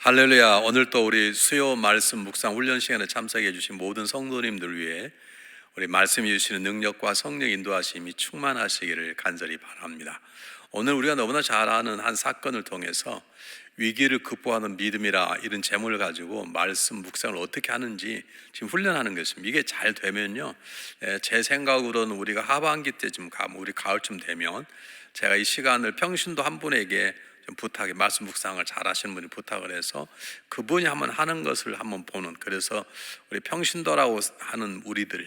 할렐루야. 오늘 또 우리 수요 말씀 묵상 훈련 시간에 참석해 주신 모든 성도님들 위해 우리 말씀해 주시는 능력과 성령 인도하심이 충만하시기를 간절히 바랍니다. 오늘 우리가 너무나 잘 아는 한 사건을 통해서 위기를 극복하는 믿음이라 이런 제목을 가지고 말씀 묵상을 어떻게 하는지 지금 훈련하는 것입니다. 이게 잘 되면요, 제 생각으로는 우리가 하반기 때쯤 가면, 우리 가을쯤 되면 제가 이 시간을 평신도 한 분에게 좀 부탁해, 말씀 묵상을 잘 하시는 분이 부탁을 해서 그분이 한번 하는 것을 한번 보는, 그래서 우리 평신도라고 하는 우리는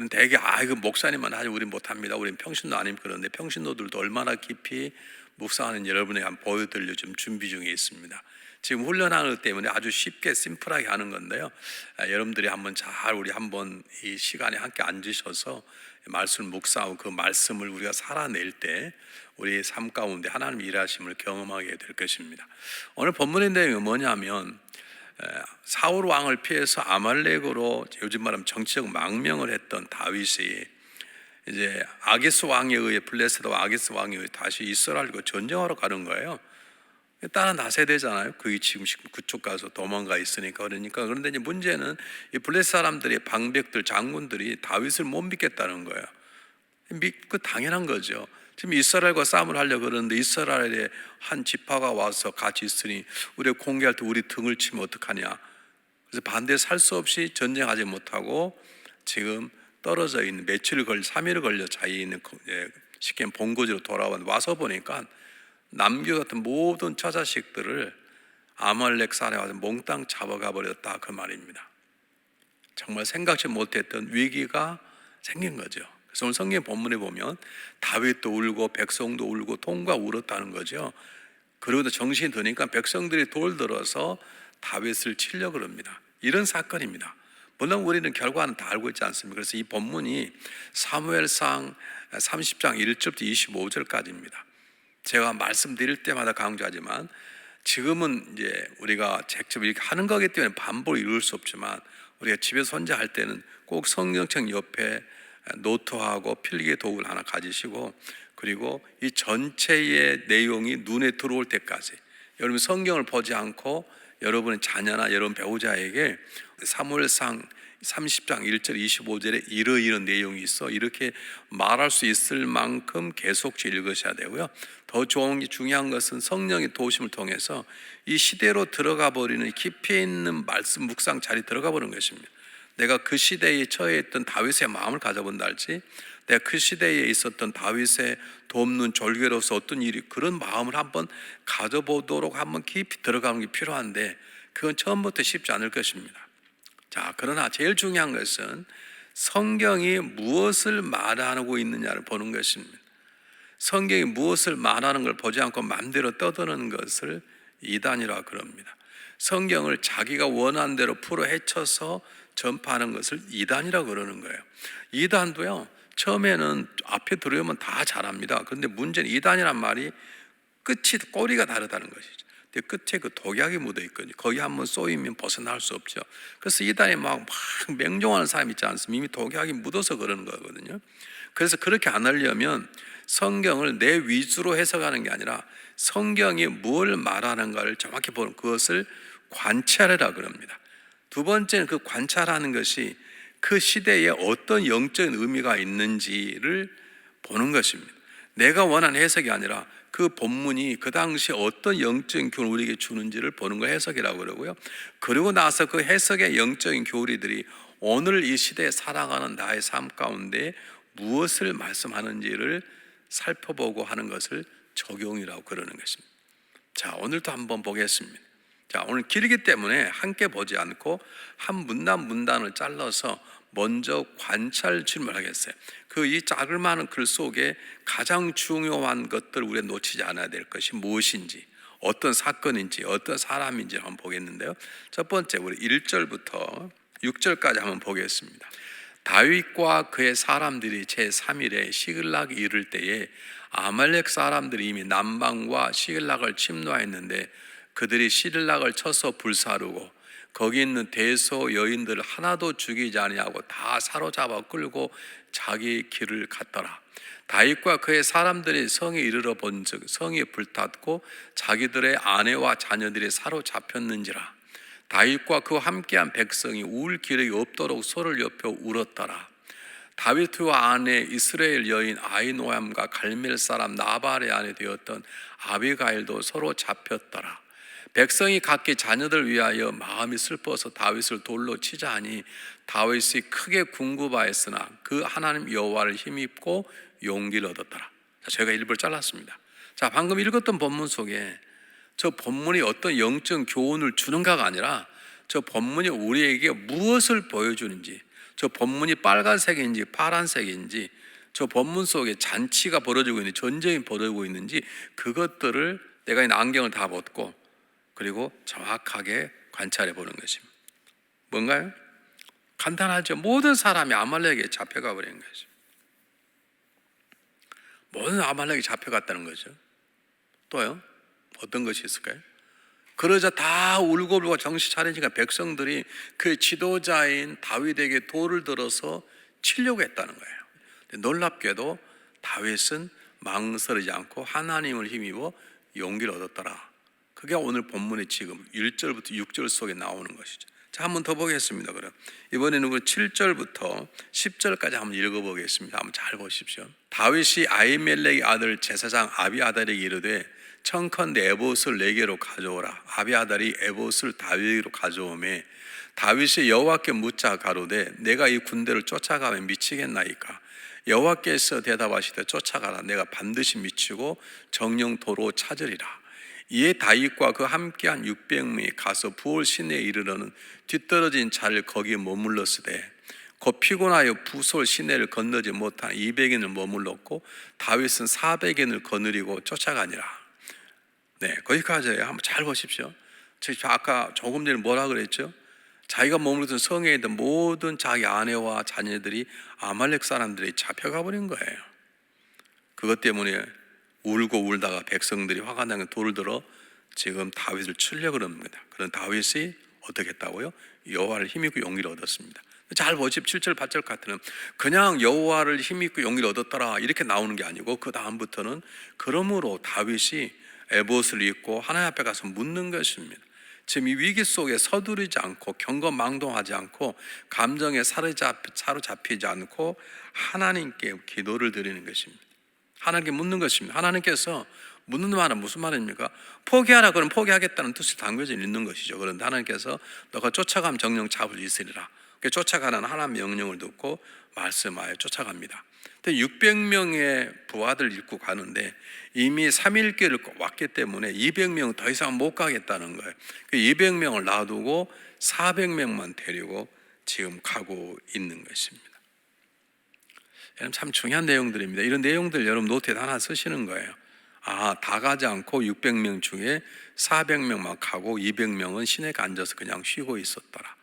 되게 이거 목사님만 하지 우린 못합니다, 우린 평신도 아닙니까? 그런데 평신도들도 얼마나 깊이 묵상하는지 여러분에게 한번 보여드리려 좀 준비 중에 있습니다. 지금 훈련하는 것 때문에 아주 쉽게 심플하게 하는 건데요, 여러분들이 한번 잘 우리 한번 이 시간에 함께 앉으셔서 말씀을 묵상하고 그 말씀을 우리가 살아낼 때 우리 삶 가운데 하나님의 일하심을 경험하게 될 것입니다. 오늘 본문의 내용이 뭐냐면, 사울 왕을 피해서 아말렉으로 요즘 말하면 정치적 망명을 했던 다윗이 이제 아기스 왕에 의해, 블레셋 아기스 왕에 의해 다시 이스라엘과 전쟁하러 가는 거예요. 따라나서야 되잖아요. 그게 지금 그쪽 가서 도망가 있으니까. 그런데 이제 문제는 이 블레셋 사람들의 방백들, 장군들이 다윗을 못 믿겠다는 거예요. 믿고 당연한 거죠. 지금 이스라엘과 싸움을 하려고 그러는데 이스라엘의 한 지파가 와서 같이 있으니 우리가 공개할 때 우리 등을 치면 어떡하냐. 그래서 반대에 살 수 없이 전쟁하지 못하고 지금 떨어져 있는, 3일을 걸려 자기 있는 시kem 본거지로 와서 보니까 남겨갔던 모든 처자식들을 아말렉 산에 와서 몽땅 잡아가 버렸다, 그 말입니다. 정말 생각지 못했던 위기가 생긴 거죠. 그래서 오늘 성경 본문에 보면 다윗도 울고 백성도 울고 통과 울었다는 거죠. 그러고도 정신이 드니까 백성들이 돌 들어서 다윗을 치려고 합니다. 이런 사건입니다. 물론 우리는 결과는 다 알고 있지 않습니까? 그래서 이 본문이 사무엘상 30장 1절부터 25절까지입니다. 제가 말씀드릴 때마다 강조하지만 지금은 이제 우리가 직접 이렇게 하는 거기 때문에 반복을 이룰 수 없지만, 우리가 집에서 혼자 할 때는 꼭 성경책 옆에 노트하고 필기 도구를 하나 가지시고, 그리고 이 전체의 내용이 눈에 들어올 때까지 여러분 성경을 보지 않고 여러분의 자녀나 여러분 배우자에게 사무엘상 30장 1절 25절에 이런 내용이 있어, 이렇게 말할 수 있을 만큼 계속적으로 읽으셔야 되고요. 더 중요한 것은 성령의 도우심을 통해서 이 시대로 들어가 버리는 깊이 있는 말씀 묵상 자리에 들어가 버리는 것입니다. 내가 그 시대에 처해 있던 다윗의 마음을 가져본다 할지, 내가 그 시대에 있었던 다윗의 돕는 졸개로서 어떤 일이, 그런 마음을 한번 가져보도록 한번 깊이 들어가는 게 필요한데, 그건 처음부터 쉽지 않을 것입니다. 자, 그러나 제일 중요한 것은 성경이 무엇을 말하고 있느냐를 보는 것입니다. 성경이 무엇을 말하는 걸 보지 않고 마음대로 떠드는 것을 이단이라고 그럽니다. 성경을 자기가 원하는 대로 풀어 헤쳐서 전파하는 것을 이단이라고 그러는 거예요. 이단도요, 처음에는 앞에 들어오면 다 잘합니다. 그런데 문제는 이단이란 말이 꼬리가 다르다는 것이죠. 근데 끝에 그 독약이 묻어 있거든요. 거기 한번 쏘이면 벗어날 수 없죠. 그래서 이단에 막 맹종하는 사람이 있지 않습니까? 이미 독약이 묻어서 그러는 거거든요. 그래서 그렇게 안 하려면 성경을 내 위주로 해석하는 게 아니라 성경이 뭘 말하는가를 정확히 보는, 그것을 관찰해라 그럽니다. 두 번째는 그 관찰하는 것이 그 시대에 어떤 영적인 의미가 있는지를 보는 것입니다. 내가 원하는 해석이 아니라 그 본문이 그 당시 어떤 영적인 교훈을 우리에게 주는지를 보는 거 해석이라고 그러고요. 그리고 나서 그 해석의 영적인 교리들이 오늘 이 시대에 살아가는 나의 삶 가운데 무엇을 말씀하는지를 살펴보고 하는 것을 적용이라고 그러는 것입니다. 자, 오늘도 한번 보겠습니다. 자, 오늘 길기 때문에 함께 보지 않고 한 문단을 잘라서 먼저 관찰 질문하겠어요. 이 자그마한 글 속에 가장 중요한 것들 우리가 놓치지 않아야 될 것이 무엇인지, 어떤 사건인지, 어떤 사람인지 한번 보겠는데요. 첫 번째, 우리 1절부터 6절까지 한번 보겠습니다. 다윗과 그의 사람들이 제3일에 시글락에 이를 때에 아말렉 사람들이 이미 남방과 시글락을 침노했는데 그들이 시글락을 쳐서 불사르고 거기 있는 대소 여인들을 하나도 죽이지 아니하고 다 사로잡아 끌고 자기 길을 갔더라. 다윗과 그의 사람들이 성에 이르러 본즉 성이 불탔고 자기들의 아내와 자녀들이 사로잡혔는지라. 다윗과 그와 함께한 백성이 울 기력이 없도록 소를 엿펴 울었더라. 다윗과 아내 이스라엘 여인 아히노암과 갈멜 사람 나발의 아내 되었던 아비가일도 서로 잡혔더라. 백성이 각기 자녀들 위하여 마음이 슬퍼서 다윗을 돌로 치자 하니 다윗이 크게 궁구바했으나 그 하나님 여호와를 힘입고 용기를 얻었더라. 자, 제가 일부를 잘랐습니다. 자, 방금 읽었던 본문 속에 저 본문이 어떤 영적 교훈을 주는가가 아니라 저 본문이 우리에게 무엇을 보여주는지, 저 본문이 빨간색인지 파란색인지, 저 본문 속에 잔치가 벌어지고 있는지 전쟁이 벌어지고 있는지 그것들을 내가 이 안경을 다 벗고 그리고 정확하게 관찰해 보는 것입니다. 뭔가요? 간단하죠. 모든 사람이 아말렉에게 잡혀가 버린 거죠. 모든 아말렉이 잡혀갔다는 거죠. 또요? 어떤 것이 있을까요? 그러자 다 울고불고 정신 차리니까 백성들이 그 지도자인 다윗에게 돌을 들어서 치려고 했다는 거예요. 놀랍게도 다윗은 망설이지 않고 하나님을 힘입어 용기를 얻었더라. 그게 오늘 본문의 지금 1절부터 6절 속에 나오는 것이죠. 자, 한 번 더 보겠습니다. 그럼 이번에는 7절부터 10절까지 한번 읽어보겠습니다. 한번 잘 보십시오. 다윗이 아히멜렉의 아들 제사장 아비아달에게 이르되 청컨대 에봇을 내게로 가져오라. 아비아달이 에봇을 다윗에게로 가져오매 다윗이 여호와께 묻자 가로되 내가 이 군대를 쫓아가면 미치겠나이까. 여호와께서 대답하시되 쫓아가라. 내가 반드시 미치고 정령도로 찾으리라. 이에 다윗과 그 함께한 600명이 가서 부올 시내에 이르러는 뒤떨어진 자를 거기에 머물렀으되 곧 피곤하여 부솔 시내를 건너지 못한 200인을 머물렀고 다윗은 400인을 거느리고 쫓아가니라. 네, 거기까지예요. 한번 잘 보십시오. 제가 아까 조금 전에 뭐라 그랬죠? 자기가 머물던 성에 있던 모든 자기 아내와 자녀들이 아말렉 사람들이 잡혀가 버린 거예요. 그것 때문에 울고 울다가 백성들이 화가 나게 돌을 들어 지금 다윗을 치려고 그럽니다. 그런 다윗이 어떻게 했다고요? 여호와를 힘입고 용기를 얻었습니다. 잘 보십시오. 7절 8절 같은 그냥 여호와를 힘입고 용기를 얻었더라 이렇게 나오는 게 아니고 그 다음부터는 그러므로 다윗이 에봇을 입고 하나님 앞에 가서 묻는 것입니다. 지금 이 위기 속에 서두르지 않고 경거망동하지 않고 감정에 사로잡히지 않고 하나님께 기도를 드리는 것입니다. 하나님께 묻는 것입니다. 하나님께서 묻는 말은 무슨 말입니까? 포기하라 그러면 포기하겠다는 뜻을 담겨져 있는 것이죠. 그런데 하나님께서 너가 쫓아가면 정령 잡을 수 있으리라. 쫓아가는 하나님 명령을 듣고 말씀하여 쫓아갑니다. 600명의 부하들 잃고 가는데 이미 3일길을 왔기 때문에 200명 더 이상 못 가겠다는 거예요. 200명을 놔두고 400명만 데리고 지금 가고 있는 것입니다. 참 중요한 내용들입니다. 이런 내용들 여러분 노트에 하나 쓰시는 거예요. 다 가지 않고 600명 중에 400명만 가고 200명은 시내에 앉아서 그냥 쉬고 있었더라.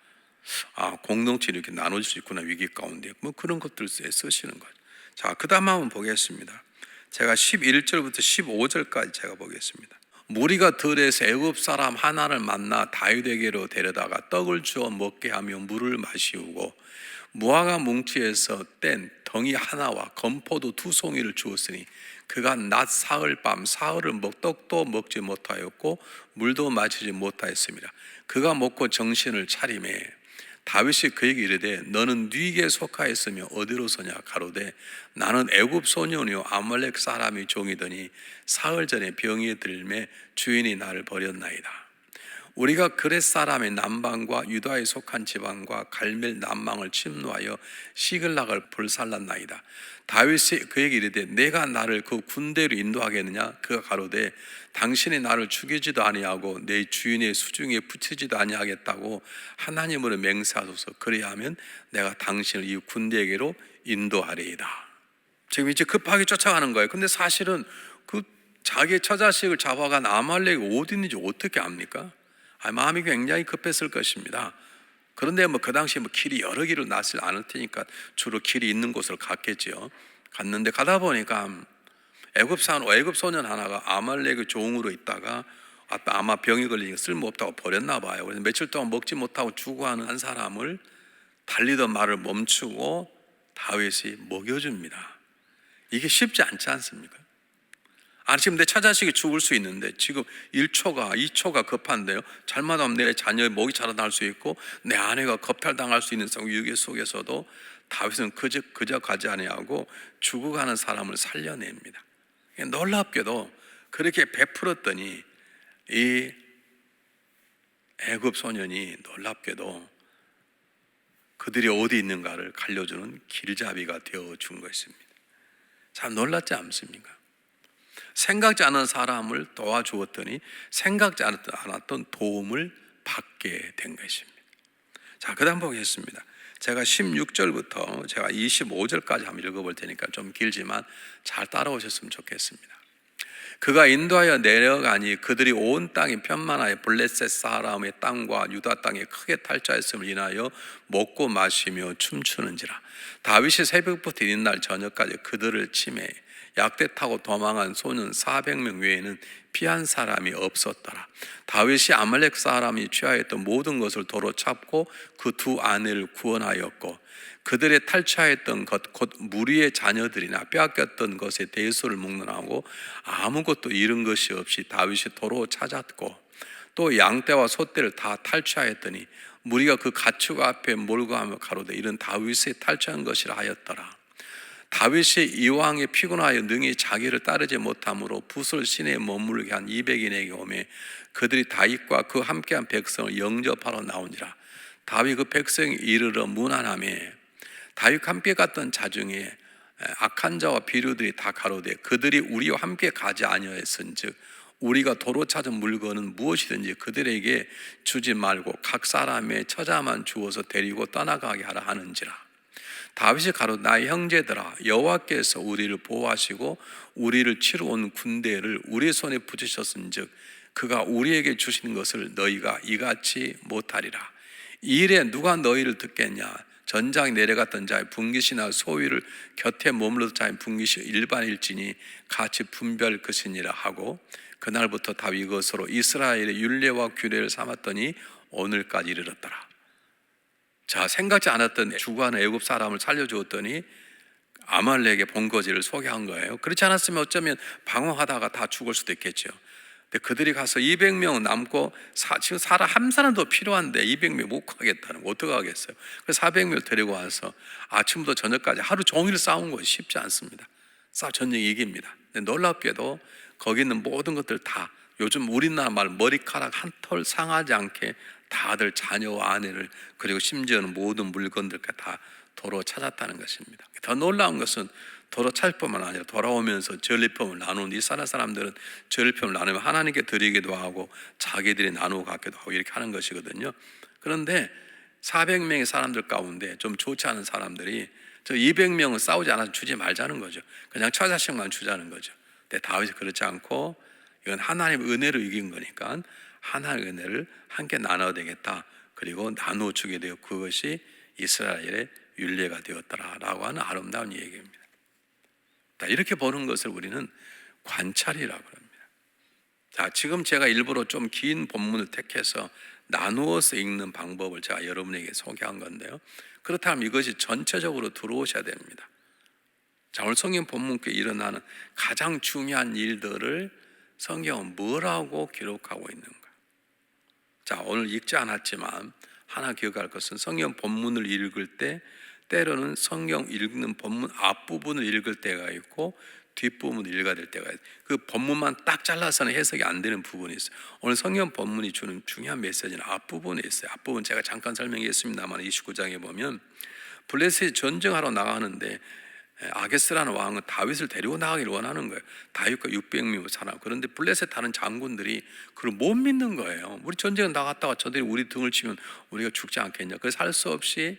공동체를 이렇게 나눠질 수 있구나, 위기 가운데. 뭐 그런 것들 쓰시는 거예요. 자, 그 다음 한번 보겠습니다. 제가 11절부터 15절까지 제가 보겠습니다. 무리가 들에서 애굽 사람 하나를 만나 다윗에게로 데려다가 떡을 주어 먹게 하며 물을 마시우고 무화과 뭉치에서 뗀 덩이 하나와 건포도 2송이를 주었으니 그가 낮 사흘 밤 사흘을 떡도 먹지 못하였고 물도 마시지 못하였습니다. 그가 먹고 정신을 차리매 다윗이 그에게 이르되 너는 네게 속하였으며 어디로 서냐 가로되 나는 애굽 소년이요 아말렉 사람이 종이더니 사흘 전에 병이 들매 주인이 나를 버렸나이다. 우리가 그렛 사람의 남방과 유다에 속한 지방과 갈멜 남방을 침노하여 시글락을 불살랐나이다. 다윗이 그에게 이르되 내가 나를 그 군대로 인도하겠느냐? 그가 가로되 당신이 나를 죽이지도 아니하고 내 주인의 수중에 붙이지도 아니하겠다고 하나님으로 맹세하소서. 그리하면 내가 당신을 이 군대에게로 인도하리이다. 지금 이제 급하게 쫓아가는 거예요. 근데 사실은 그 자기 처자식을 잡아간 아말렉이 어디 있는지 어떻게 압니까? 마음이 굉장히 급했을 것입니다. 그런데 그 당시에 길이 여러 길을 났을 않을 테니까 주로 길이 있는 곳을 갔겠죠. 갔는데 가다 보니까 애굽 소년 하나가 아말렉의 종으로 있다가 아마 병이 걸리니까 쓸모없다고 버렸나 봐요. 그래서 며칠 동안 먹지 못하고 죽어가는 한 사람을 달리던 말을 멈추고 다윗이 먹여줍니다. 이게 쉽지 않지 않습니까? 아니 지금 내 처자식이 죽을 수 있는데 지금 1초가 2초가 급한데요, 잘못하면 내 자녀의 목이 자라날 수 있고 내 아내가 겁탈당할 수 있는 위기 속에서도 다윗은 그저 가지 아니하고 죽어가는 사람을 살려냅니다. 놀랍게도 그렇게 베풀었더니 이 애굽 소년이 놀랍게도 그들이 어디 있는가를 알려주는 길잡이가 되어준 것입니다. 참 놀랍지 않습니까? 생각지 않은 사람을 도와주었더니 생각지 않았던 도움을 받게 된 것입니다. 자, 그 다음 보겠습니다. 제가 16절부터 제가 25절까지 한번 읽어볼 테니까 좀 길지만 잘 따라오셨으면 좋겠습니다. 그가 인도하여 내려가니 그들이 온 땅이 편만하여 블레셋 사람의 땅과 유다 땅에 크게 탈취하였음을 인하여 먹고 마시며 춤추는지라. 다윗이 새벽부터 이튿날 저녁까지 그들을 치매 약대 타고 도망한 소년 400명 외에는 피한 사람이 없었더라. 다윗이 아말렉 사람이 취하였던 모든 것을 도로 잡고 그 두 아내를 구원하였고 그들의 탈취하였던 것 곧 무리의 자녀들이나 빼앗겼던 것에 대수를 묵론하고 아무것도 잃은 것이 없이 다윗이 도로 찾았고 또 양떼와 소떼를 다 탈취하였더니 무리가 그 가축 앞에 몰고 하며 가로되 이런 다윗이 탈취한 것이라 하였더라. 다윗이 이왕에 피곤하여 능히 자기를 따르지 못함으로 붓을 시내에 머물게 한 200인에게 오매 그들이 다윗과 그 함께한 백성을 영접하러 나오니라. 다윗 그 백성이 이르러 문안하매 다윗과 함께 갔던 자 중에 악한 자와 비류들이 다 가로되 그들이 우리와 함께 가지 아니하였은즉 우리가 도로 찾은 물건은 무엇이든지 그들에게 주지 말고 각 사람의 처자만 주어서 데리고 떠나가게 하라 하는지라. 다윗이 가로되 나의 형제들아 여호와께서 우리를 보호하시고 우리를 치러 온 군대를 우리 손에 붙이셨은즉 그가 우리에게 주시는 것을 너희가 이같이 못하리라. 이 일에 누가 너희를 듣겠냐. 전장에 내려갔던 자의 분깃이나 소위를 곁에 머물렀던 자의 분깃이 일반일지니 같이 분별 것이니라 하고 그날부터 다윗 이것으로 이스라엘의 율례와 규례를 삼았더니 오늘까지 이르렀더라. 자, 생각지 않았던 죽어가는 애굽 사람을 살려주었더니 아말렉의 본거지를 소개한 거예요. 그렇지 않았으면 어쩌면 방황하다가 다 죽을 수도 있겠죠. 근데 그들이 가서 200명 남고 지금 사람 한 사람도 필요한데 200명 못 가겠다는 거 어떻게 하겠어요? 그래서 400명을 데리고 와서 아침부터 저녁까지 하루 종일 싸운 것이 쉽지 않습니다. 전쟁이 이깁니다. 근데 놀랍게도 거기 있는 모든 것들 다 요즘 우리나라 말 머리카락 한 털 상하지 않게 다들 자녀와 아내를 그리고 심지어는 모든 물건들까지 다 도로 찾았다는 것입니다. 더 놀라운 것은 도로 찾을 뿐만 아니라 돌아오면서 전리품을 나누는 이스라엘 사람들은 전리품을 나누면 하나님께 드리기도 하고 자기들이 나누어 갖기도 하고 이렇게 하는 것이거든요. 그런데 400명의 사람들 가운데 좀 좋지 않은 사람들이 저 200명은 싸우지 않아서 주지 말자는 거죠. 그냥 처자식만 주자는 거죠. 근데 다윗이 그렇지 않고 이건 하나님의 은혜로 이긴 거니까 하나님의 은혜를 함께 나눠야 되겠다. 그리고 나누어 주게 되어 그것이 이스라엘의 율례가 되었더라라고 하는 아름다운 얘기입니다. 이렇게 보는 것을 우리는 관찰이라고 합니다. 자, 지금 제가 일부러 좀 긴 본문을 택해서 나누어서 읽는 방법을 제가 여러분에게 소개한 건데요. 그렇다면 이것이 전체적으로 들어오셔야 됩니다. 자, 오늘 성경 본문께 일어나는 가장 중요한 일들을 성경은 뭐라고 기록하고 있는가? 자, 오늘 읽지 않았지만 하나 기억할 것은 성경 본문을 읽을 때 때로는 성경 읽는 본문 앞부분을 읽을 때가 있고 뒷부분을 읽어야 될 때가 있어요. 그 본문만 딱 잘라서는 해석이 안 되는 부분이 있어요. 오늘 성경 본문이 주는 중요한 메시지는 앞부분에 있어요. 앞부분 제가 잠깐 설명했습니다만 29장에 보면 블레셋이 전쟁하러 나가는데 아게스라는 왕은 다윗을 데리고 나가기를 원하는 거예요. 다윗과 600명 사람. 그런데 블레셋 다른 장군들이 그걸 못 믿는 거예요. 우리 전쟁 나갔다가 저들이 우리 등을 치면 우리가 죽지 않겠냐. 그래서 할 수 없이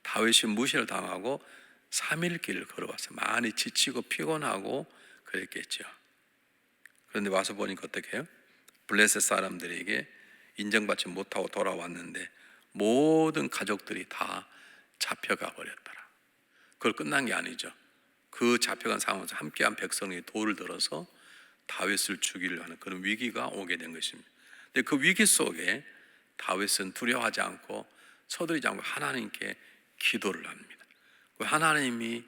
다윗이 무시를 당하고 3일 길을 걸어왔어요. 많이 지치고 피곤하고 그랬겠죠. 그런데 와서 보니까 어떻게 해요? 블레셋 사람들에게 인정받지 못하고 돌아왔는데 모든 가족들이 다 잡혀가 버렸더라. 그걸 끝난 게 아니죠. 그 잡혀간 상황에서 함께한 백성이 돌을 들어서 다윗을 죽이려 하는 그런 위기가 오게 된 것입니다. 근데 그 위기 속에 다윗은 두려워하지 않고 서두르지 않고 하나님께 기도를 합니다. 그 하나님이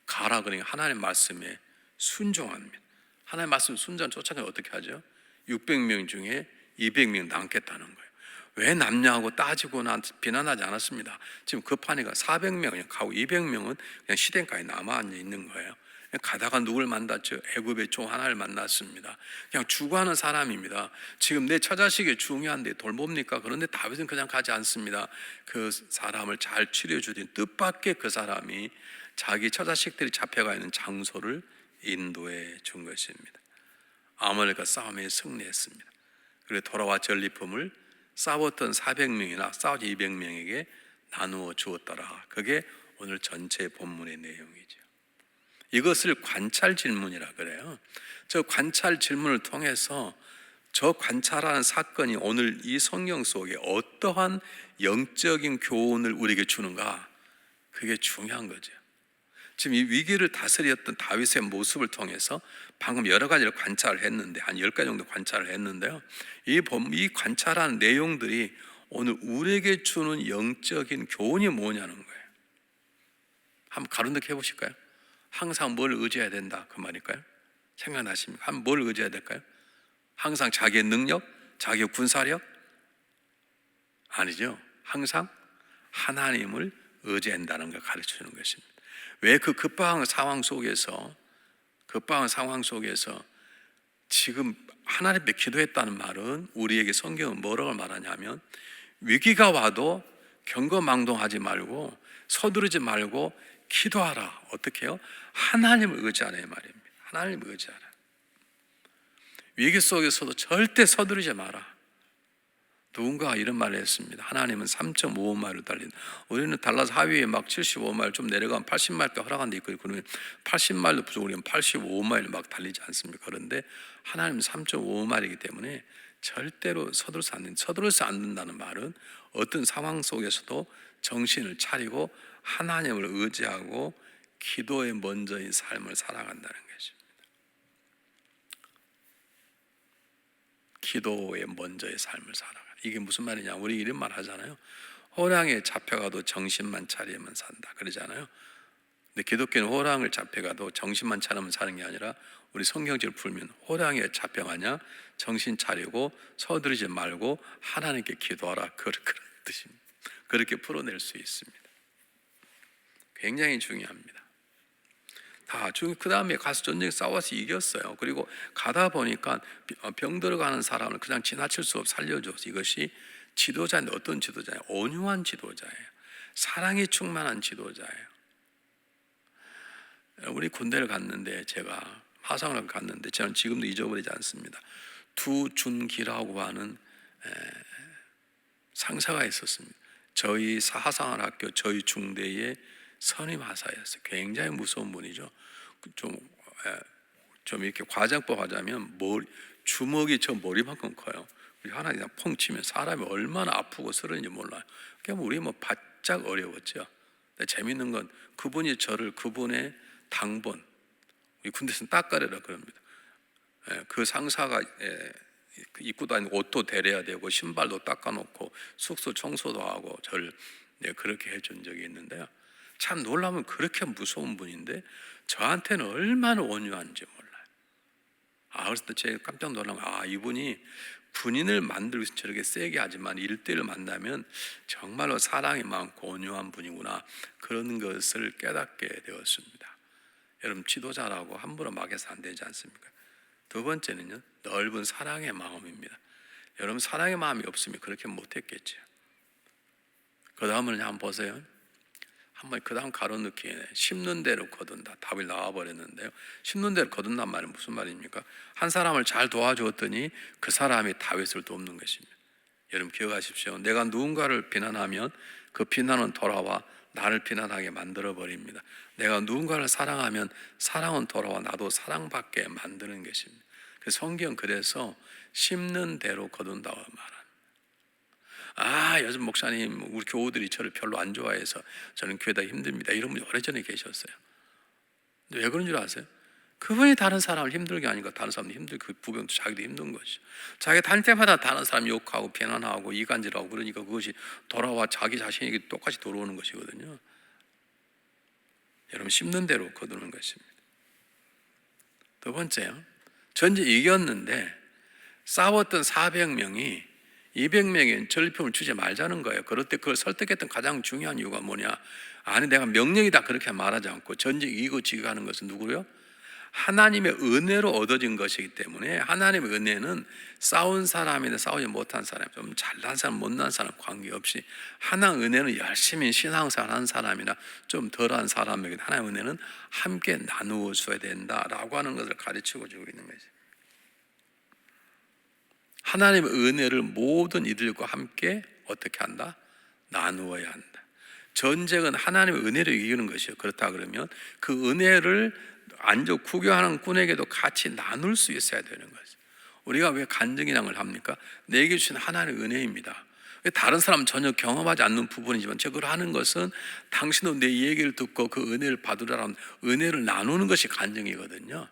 가라 그러니까 하나님의 말씀에 순종합니다. 하나님의 말씀 순종 쫓아가면 어떻게 하죠? 600명 중에 200명 남겠다는 거예요. 왜 남냐고 따지거나 비난하지 않았습니다. 지금 급하니까 400명 가고 200명은 그냥 시den가에 남아 있는 거예요. 가다가 누굴 만났죠? 애굽의 종 하나를 만났습니다. 그냥 죽어가는 사람입니다. 지금 내 처자식이 중요한데 돌봅니까? 그런데 다윗은 그냥 가지 않습니다. 그 사람을 잘 치료해주더니 뜻밖의 그 사람이 자기 처자식들이 잡혀가 있는 장소를 인도해 준 것입니다. 아말렉과 싸움에 승리했습니다. 그리고 돌아와 전리품을 싸웠던 400명이나 싸우지 200명에게 나누어 주었더라. 그게 오늘 전체 본문의 내용이죠. 이것을 관찰 질문이라 그래요. 저 관찰 질문을 통해서 저 관찰하는 사건이 오늘 이 성경 속에 어떠한 영적인 교훈을 우리에게 주는가, 그게 중요한 거죠. 지금 이 위기를 다스렸던 다윗의 모습을 통해서 방금 여러 가지를 관찰을 했는데 한 10가지 정도 관찰을 했는데요, 이 관찰한 내용들이 오늘 우리에게 주는 영적인 교훈이 뭐냐는 거예요. 한번 가로등록 해보실까요? 항상 뭘 의지해야 된다, 그 말일까요? 생각나십니까? 한번 뭘 의지해야 될까요? 항상 자기의 능력, 자기의 군사력? 아니죠. 항상 하나님을 의지한다는 걸 가르쳐주는 것입니다. 왜 그 급박한 상황 속에서 지금 하나님께 기도했다는 말은, 우리에게 성경은 뭐라고 말하냐면 위기가 와도 경거망동하지 말고 서두르지 말고 기도하라. 어떻게 해요? 하나님을 의지하라 이 말입니다. 하나님을 의지하라. 위기 속에서도 절대 서두르지 마라. 누군가가 이런 말을 했습니다. 하나님은 3.5마일로 달린, 우리는 달라스 하위에 막 75마일 좀 내려가면 80마일까지 허락한 데 있고, 그러면 80마일도 부족, 우리는 85마일 막 달리지 않습니까? 그런데 하나님은 3.5마일이기 때문에 절대로 서두르지 않는다는 말은 어떤 상황 속에서도 정신을 차리고 하나님을 의지하고 기도에 먼저인 삶을 살아간다는 것입니다. 기도에 먼저의 삶을 살아가. 이게 무슨 말이냐? 우리 이런 말 하잖아요. 호랑이에 잡혀가도 정신만 차리면 산다, 그러잖아요. 근데 기독교는 호랑이를 잡혀가도 정신만 차리면 사는 게 아니라, 우리 성경책을 풀면 호랑이에 잡혀가냐 정신 차리고 서두르지 말고 하나님께 기도하라, 그런 뜻입니다. 그렇게 풀어낼 수 있습니다. 굉장히 중요합니다. 그 다음에 가서 전쟁에 싸워서 이겼어요. 그리고 가다 보니까 병 들어가는 사람을 그냥 지나칠 수 없이 살려줘서, 이것이 지도자인데 어떤 지도자예요? 온유한 지도자예요. 사랑이 충만한 지도자예요. 우리 군대를 갔는데, 제가 화성을 갔는데, 저는 지금도 잊어버리지 않습니다. 두준기라고 하는 상사가 있었습니다. 저희 화성학교 저희 중대의 선임 하사였어요. 굉장히 무서운 분이죠. 좀 이렇게 과장법 하자면 주먹이 저 머리만큼 커요. 하나 그냥 펑 치면 사람이 얼마나 아프고 쓰러진지 몰라요. 그러니까 우리 바짝 어려웠죠. 근데 재밌는 건 그분의 당번, 우리 군대에서는 딱가래라 그럽니다. 그 상사가 입고 다니는 옷도 데려야 되고 신발도 닦아놓고 숙소 청소도 하고 저를 그렇게 해준 적이 있는데요. 참 놀라면 그렇게 무서운 분인데 저한테는 얼마나 온유한지 몰라요. 그래서 제가 깜짝 놀란 거, 이분이 군인을 만들기 위해서 저렇게 세게 하지만 일대를 만나면 정말로 사랑이 많고 온유한 분이구나, 그런 것을 깨닫게 되었습니다. 여러분, 지도자라고 함부로 막 해서 안 되지 않습니까? 두 번째는요, 넓은 사랑의 마음입니다. 여러분, 사랑의 마음이 없으면 그렇게 못했겠죠. 그 다음은 한번 보세요. 한번 그 다음 가로넣기에 심는 대로 거둔다. 답이 나와버렸는데요. 심는 대로 거둔단 말은 무슨 말입니까? 한 사람을 잘 도와주었더니 그 사람이 다윗을 돕는 것입니다. 여러분 기억하십시오. 내가 누군가를 비난하면 그 비난은 돌아와 나를 비난하게 만들어버립니다. 내가 누군가를 사랑하면 사랑은 돌아와 나도 사랑받게 만드는 것입니다. 그 성경 그래서 심는 대로 거둔다고 말합니다. 요즘 목사님, 우리 교우들이 저를 별로 안 좋아해서 저는 교회다 힘듭니다, 이런 분이 오래전에 계셨어요. 근데 왜 그런 줄 아세요? 그분이 다른 사람을 힘들게 하니까 다른 사람도 힘들고, 그 부병도 자기도 힘든 것이죠. 자기가 다닐 때마다 다른 사람 욕하고 비난하고 이간질하고 그러니까 그것이 돌아와 자기 자신에게 똑같이 돌아오는 것이거든요. 여러분 심는 대로 거두는 것입니다. 두 번째요. 전쟁 이겼는데 싸웠던 400명이 200명의 전리품을 주지 말자는 거예요. 그럴 때 그걸 설득했던 가장 중요한 이유가 뭐냐? 아니 내가 명령이다 그렇게 말하지 않고 전쟁 이기고 지고 하는 것은 누구요? 하나님의 은혜로 얻어진 것이기 때문에 하나님의 은혜는 싸운 사람이나 싸우지 못한 사람, 좀 잘난 사람, 못난 사람 관계없이 하나님의 은혜는 열심히 신앙생활 하는 사람이나 좀 덜한 사람에게 하나님의 은혜는 함께 나누어 줘야 된다라고 하는 것을 가르치고 주고 있는 거죠. 하나님의 은혜를 모든 이들과 함께 어떻게 한다? 나누어야 한다. 전쟁은 하나님의 은혜를 이기는 것이요. 그렇다 그러면 그 은혜를 안적 구경하는 꾼에게도 같이 나눌 수 있어야 되는 거죠. 우리가 왜 간증이라는 걸 합니까? 내게 주신 하나님의 은혜입니다. 다른 사람 전혀 경험하지 않는 부분이지만 그걸 하는 것은 당신도 내 얘기를 듣고 그 은혜를 받으라는 은혜를 나누는 것이 간증이거든요.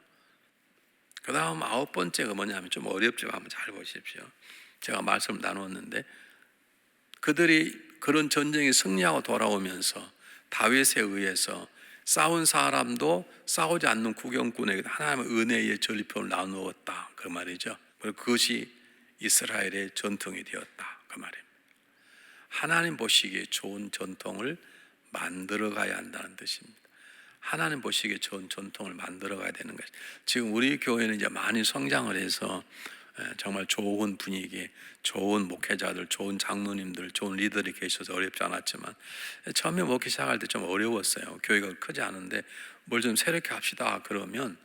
그 다음 9번째가 뭐냐면 좀 어렵지만 한번 잘 보십시오. 제가 말씀을 나눴는데 그들이 그런 전쟁에 승리하고 돌아오면서 다윗에 의해서 싸운 사람도 싸우지 않는 구경꾼에게 하나님의 은혜의 전리품을 나누었다 그 말이죠. 그것이 이스라엘의 전통이 되었다 그 말입니다. 하나님 보시기에 좋은 전통을 만들어 가야 한다는 뜻입니다. 하나님 보시기에 좋은 전통을 만들어 가야 되는 것이. 지금 우리 교회는 이제 많이 성장을 해서 정말 좋은 분위기, 좋은 목회자들, 좋은 장로님들, 좋은 리더들이 계셔서 어렵지 않았지만 처음에 먹기 시작할 때 좀 어려웠어요. 교회가 크지 않은데 뭘 좀 새롭게 합시다 그러면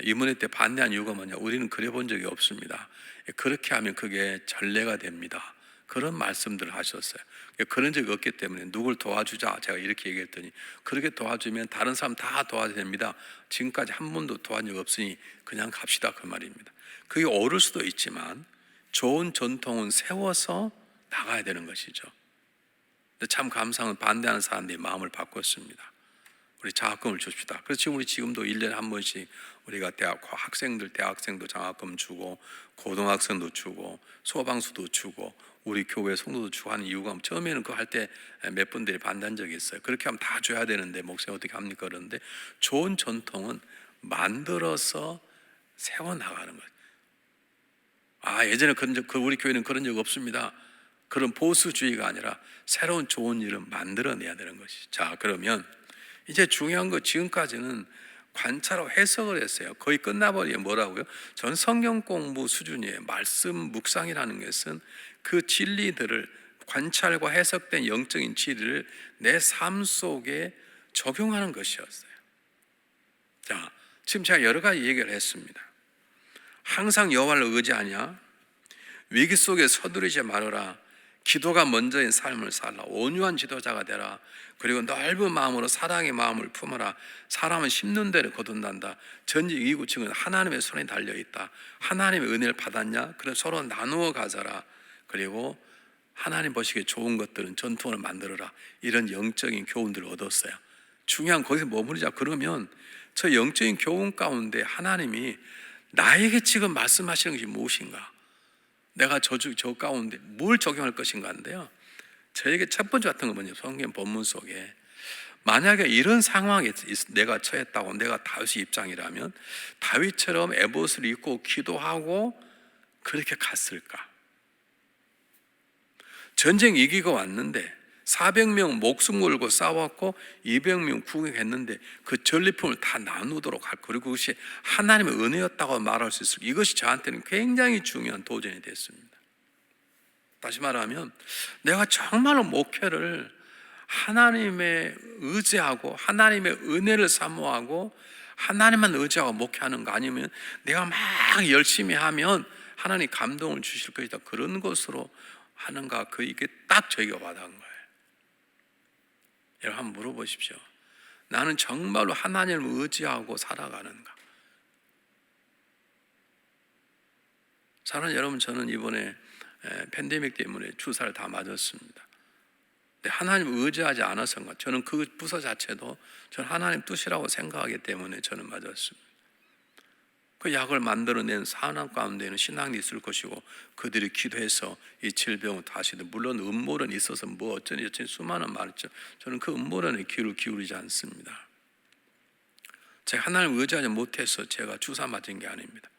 이문회 때 반대한 이유가 뭐냐? 우리는 그래 본 적이 없습니다. 그렇게 하면 그게 전례가 됩니다. 그런 말씀들을 하셨어요. 그런 적이 없기 때문에 누굴 도와주자 제가 이렇게 얘기했더니 그렇게 도와주면 다른 사람 다 도와야 됩니다. 지금까지 한 번도 도와준 적 없으니 그냥 갑시다 그 말입니다. 그게 어려울 수도 있지만 좋은 전통은 세워서 나가야 되는 것이죠. 근데 참 감사한 반대하는 사람들이 마음을 바꿨습니다. 우리 장학금을 줍시다. 그래서 지금 우리 지금도 1년에 한 번씩 우리가 대학생도 장학금 주고 고등학생도 주고 소방수도 주고 우리 교회 성도도 주고 하는 이유가 처음에는 그거 할 때 몇 분들이 반대한 적이 있어요. 그렇게 하면 다 줘야 되는데 목사님 어떻게 합니까? 그런데 좋은 전통은 만들어서 세워나가는 거예요. 예전에 우리 교회는 그런 적 없습니다. 그런 보수주의가 아니라 새로운 좋은 일을 만들어내야 되는 것이죠. 자, 그러면 이제 중요한 거 지금까지는 관찰하고 해석을 했어요. 거의 끝나버리면 뭐라고요? 전 성경 공부 수준이에요. 말씀 묵상이라는 것은 그 진리들을 관찰과 해석된 영적인 진리를 내 삶 속에 적용하는 것이었어요. 자, 지금 제가 여러 가지 얘기를 했습니다. 항상 여호와를 의지하냐? 위기 속에 서두르지 말아라. 기도가 먼저인 삶을 살라. 온유한 지도자가 되라. 그리고 넓은 마음으로 사랑의 마음을 품어라. 사람은 심는 대로 거둔단다. 전직 이구층은 하나님의 손에 달려있다. 하나님의 은혜를 받았냐? 그럼 서로 나누어 가져라. 그리고 하나님 보시기에 좋은 것들은 전통을 만들어라. 이런 영적인 교훈들을 얻었어요. 중요한 거기서 머무르자. 그러면 저 영적인 교훈 가운데 하나님이 나에게 지금 말씀하시는 것이 무엇인가? 내가 저 가운데 뭘 적용할 것인가 한데요. 저에게 첫 번째 같은 건 뭐냐면 성경 본문 속에 만약에 이런 상황에 내가 처했다고 내가 다윗의 입장이라면 다윗처럼 에봇을 입고 기도하고 그렇게 갔을까? 전쟁 이기고 왔는데 400명 목숨 걸고 싸웠고 200명 구경했는데 그 전리품을 다 나누도록 할 그리고 그것이 하나님의 은혜였다고 말할 수 있을 이것이 저한테는 굉장히 중요한 도전이 됐습니다. 다시 말하면 내가 정말로 목회를 하나님의 의지하고 하나님의 은혜를 사모하고 하나님만 의지하고 목회하는 거 아니면 내가 막 열심히 하면 하나님 감동을 주실 것이다 그런 것으로 하는가 이게 딱 저희가 와닿은 거예요. 여러분 한번 물어보십시오. 나는 정말로 하나님을 의지하고 살아가는가? 사랑하는 여러분, 저는 이번에 팬데믹 때문에 주사를 다 맞았습니다. 근데 하나님을 의지하지 않아서인가? 저는 그 부서 자체도 저는 하나님 뜻이라고 생각하기 때문에 저는 맞았습니다. 그 약을 만들어낸 사람 가운데는 신앙이 있을 것이고 그들이 기도해서 이 질병을 다시도 물론 음모론이 있어서 뭐 어쩌니 수많은 말이죠. 저는 그 음모론에 귀를 기울이지 않습니다. 제가 하나님을 의지하지 못해서 제가 주사 맞은 게 아닙니다.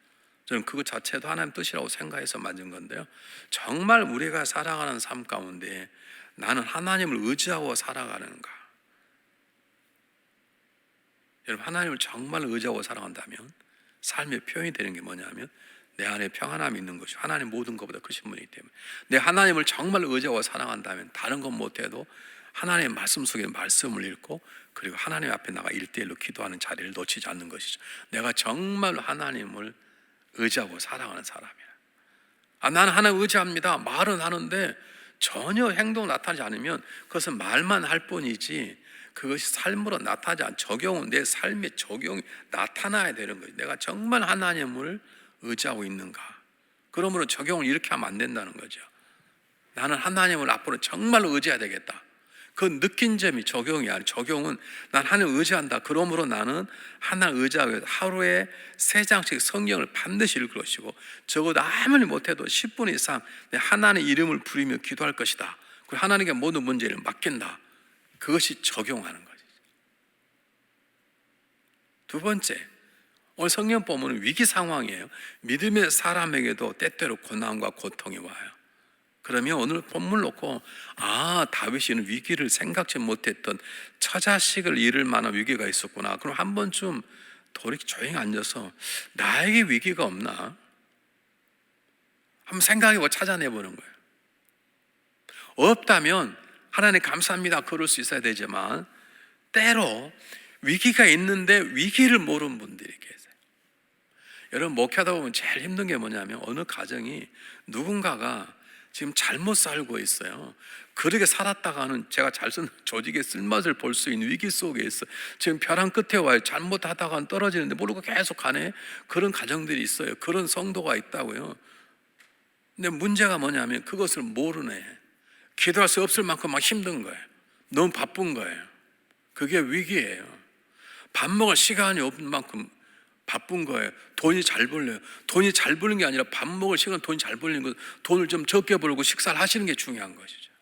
저는 그것 자체도 하나님 뜻이라고 생각해서 맞은 건데요, 정말 우리가 살아가는 삶 가운데 나는 하나님을 의지하고 살아가는가? 여러분, 하나님을 정말 의지하고 살아간다면 삶의 표현이 되는 게 뭐냐면 내 안에 평안함이 있는 것이, 하나님 모든 것보다 크신 분이기 때문에 내 하나님을 정말 의지하고 살아간다면 다른 것 못해도 하나님의 말씀 속에 말씀을 읽고, 그리고 하나님 앞에 나가 1대1로 기도하는 자리를 놓치지 않는 것이죠. 내가 정말 하나님을 의지하고 살아가는 사람이야. 나는 하나님 의지합니다 말은 하는데 전혀 행동 나타나지 않으면 그것은 말만 할 뿐이지 그것이 삶으로 나타나지 않은, 적용은 내 삶의 적용이 나타나야 되는 거예요. 내가 정말 하나님을 의지하고 있는가? 그러므로 적용을 이렇게 하면 안 된다는 거죠. 나는 하나님을 앞으로 정말 의지해야 되겠다. 그 느낀 점이 적용이 아니라, 적용은 난 하나님 의지한다. 그러므로 나는 하나님 의지하고 하루에 3장씩 성경을 반드시 읽을 것이고, 적어도 아무리 못해도 10분 이상 하나님의 이름을 부리며 기도할 것이다. 그리고 하나님께 모든 문제를 맡긴다. 그것이 적용하는 거죠. 두 번째, 오늘 성경 본문은 위기 상황이에요. 믿음의 사람에게도 때때로 고난과 고통이 와요. 그러면 오늘 본문 놓고 다윗이는 위기를 생각지 못했던 처자식을 잃을 만한 위기가 있었구나. 그럼 한 번쯤 조용히 앉아서 나에게 위기가 없나? 한번 생각해보고 찾아내보는 거예요. 없다면 하나님 감사합니다 그럴 수 있어야 되지만, 때로 위기가 있는데 위기를 모르는 분들이 계세요. 여러분, 목회하다 보면 제일 힘든 게 뭐냐면 어느 가정이 누군가가 지금 잘못 살고 있어요. 그렇게 살았다가는 제가 잘 쓴 조직의 쓸맛을 볼 수 있는 위기 속에 있어요. 지금 벼랑 끝에 와요. 잘못하다가는 떨어지는데 모르고 계속 가네. 그런 가정들이 있어요. 그런 성도가 있다고요. 근데 문제가 뭐냐면 그것을 모르네. 기도할 수 없을 만큼 막 힘든 거예요. 너무 바쁜 거예요. 그게 위기예요. 밥 먹을 시간이 없는 만큼 바쁜 거예요. 돈이 잘 벌려요. 돈이 잘 벌는 게 아니라 밥 먹을 시간, 돈이 잘 벌리는 거, 돈을 좀 적게 벌고 식사를 하시는 게 중요한 것이죠.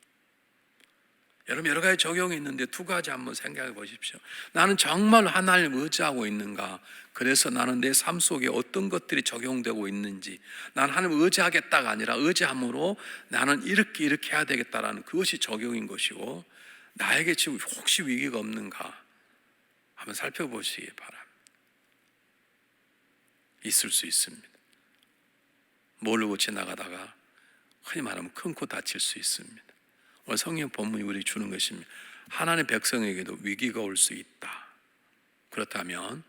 여러분, 여러 가지 적용이 있는데 두 가지 한번 생각해 보십시오. 나는 정말 하나님을 의지하고 있는가? 그래서 나는 내 삶 속에 어떤 것들이 적용되고 있는지, 난 하나님을 의지하겠다가 아니라 의지함으로 나는 이렇게 해야 되겠다라는 그것이 적용인 것이고, 나에게 지금 혹시 위기가 없는가 한번 살펴보시기 바랍니다. 있을 수 있습니다. 모르고 지나가다가 흔히 말하면 큰 코 다칠 수 있습니다. 오늘 성경 본문이 우리 주는 것입니다. 하나님의 백성에게도 위기가 올 수 있다. 그렇다면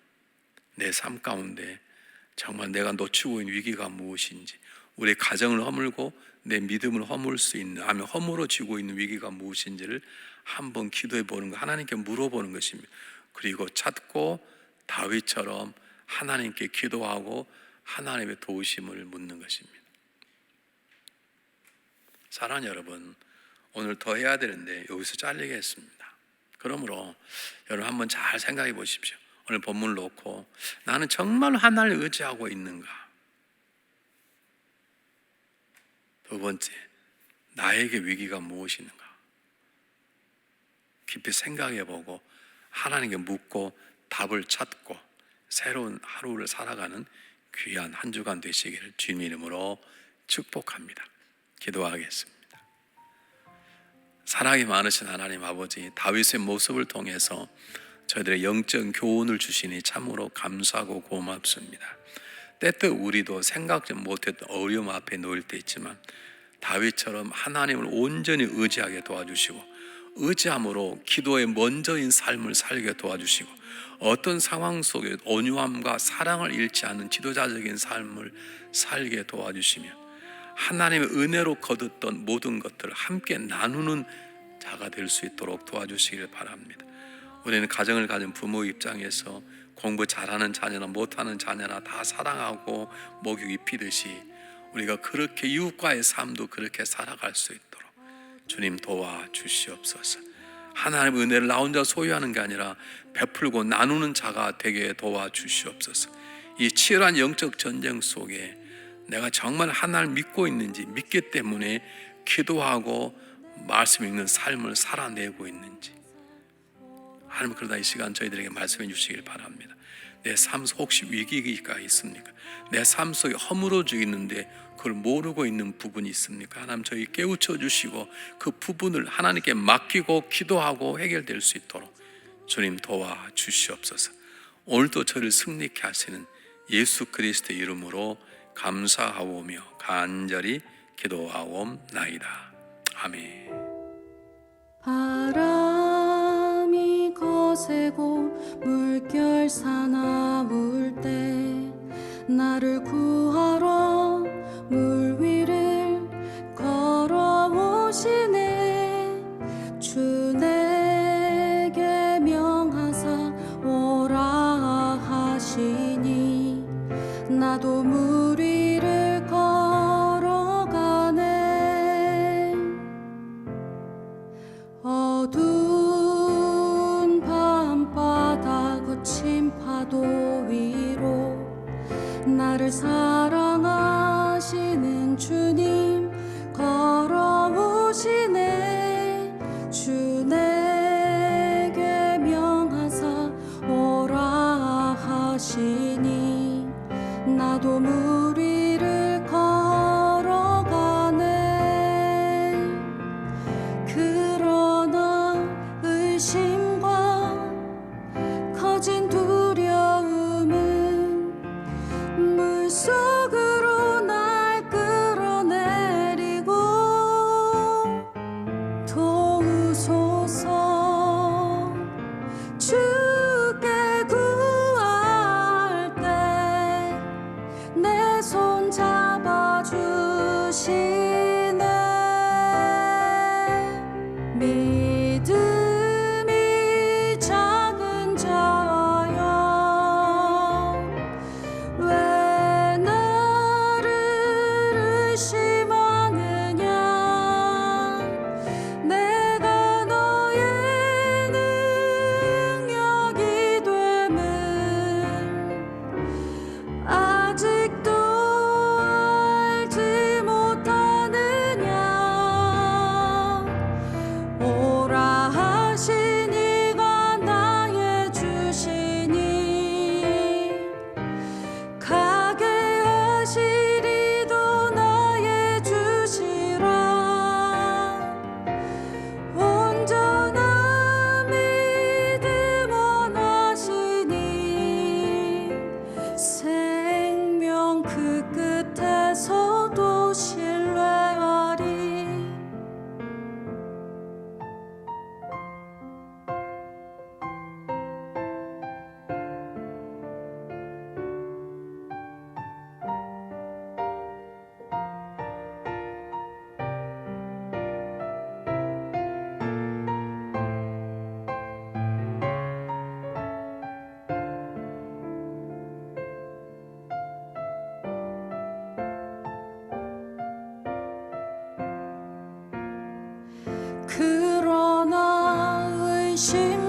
내 삶 가운데 정말 내가 놓치고 있는 위기가 무엇인지, 우리 가정을 허물고 내 믿음을 허물 수 있는, 아니면 허물어지고 있는 위기가 무엇인지를 한번 기도해 보는 것, 하나님께 물어보는 것입니다. 그리고 찾고 다윗처럼 하나님께 기도하고 하나님의 도우심을 묻는 것입니다. 사랑하는 여러분, 오늘 더 해야 되는데 여기서 잘리겠습니다. 그러므로 여러분 한번 잘 생각해 보십시오. 오늘 본문을 놓고 나는 정말 하나님을 의지하고 있는가? 두 번째, 나에게 위기가 무엇인가? 깊이 생각해 보고 하나님께 묻고 답을 찾고 새로운 하루를 살아가는 귀한 한 주간 되시기를 주님 이름으로 축복합니다. 기도하겠습니다. 사랑이 많으신 하나님 아버지, 다윗의 모습을 통해서 저희들의 영적 교훈을 주시니 참으로 감사하고 고맙습니다. 때때 우리도 생각지 못했던 어려움 앞에 놓일 때 있지만 다윗처럼 하나님을 온전히 의지하게 도와주시고, 의지함으로 기도의 먼저인 삶을 살게 도와주시고, 어떤 상황 속에 온유함과 사랑을 잃지 않는 지도자적인 삶을 살게 도와주시며, 하나님의 은혜로 거뒀던 모든 것들을 함께 나누는 자가 될 수 있도록 도와주시길 바랍니다. 우리는 가정을 가진 부모 입장에서 공부 잘하는 자녀나 못하는 자녀나 다 사랑하고 목유 입히듯이 우리가 그렇게 이웃과의 삶도 그렇게 살아갈 수 있도록 주님 도와주시옵소서. 하나님의 은혜를 나 혼자 소유하는 게 아니라 베풀고 나누는 자가 되게 도와주시옵소서. 이 치열한 영적 전쟁 속에 내가 정말 하나님을 믿고 있는지, 믿기 때문에 기도하고 말씀 읽는 삶을 살아내고 있는지, 하나님 그러다 이 시간 저희들에게 말씀해 주시길 바랍니다. 내 삶 속 혹시 위기가 있습니까? 내 삶 속에 허물어져 있는데 그걸 모르고 있는 부분이 있습니까? 하나님 저희 깨우쳐 주시고 그 부분을 하나님께 맡기고 기도하고 해결될 수 있도록 주님 도와 주시옵소서. 오늘도 저를 승리케 하시는 예수 그리스도의 이름으로 감사하오며 간절히 기도하옵나이다. 아멘. 바람이 거세고 물결 사나울 때 나를 구하러 물 위를 걸어오시네. 주 내게 명하사 오라 하시니 나도 물 위를 걸어가네. 어두운 밤바다 거친 파도 위로 나를 사랑하시는 주님 걸어오시네. 주 내게 명하사 오라 하시니 나도 물 위를 걸어가네. 그러나 의심과 커진 두려움은 물속으로 날 끌어내리고 도우소서. 주께 구할 때 내 손 잡아주시네. 믿음이 작은 자여 왜 나를 의심하느냐. 내가 너의 능력이 됨을 아직도 알지 못하느냐. 오라 하시니가 나의 주시니 가게 하시리도 나의 주시라. 온전한 믿음 원하시니 생명 그 끝에서도 신뢰하리. 그러나 의심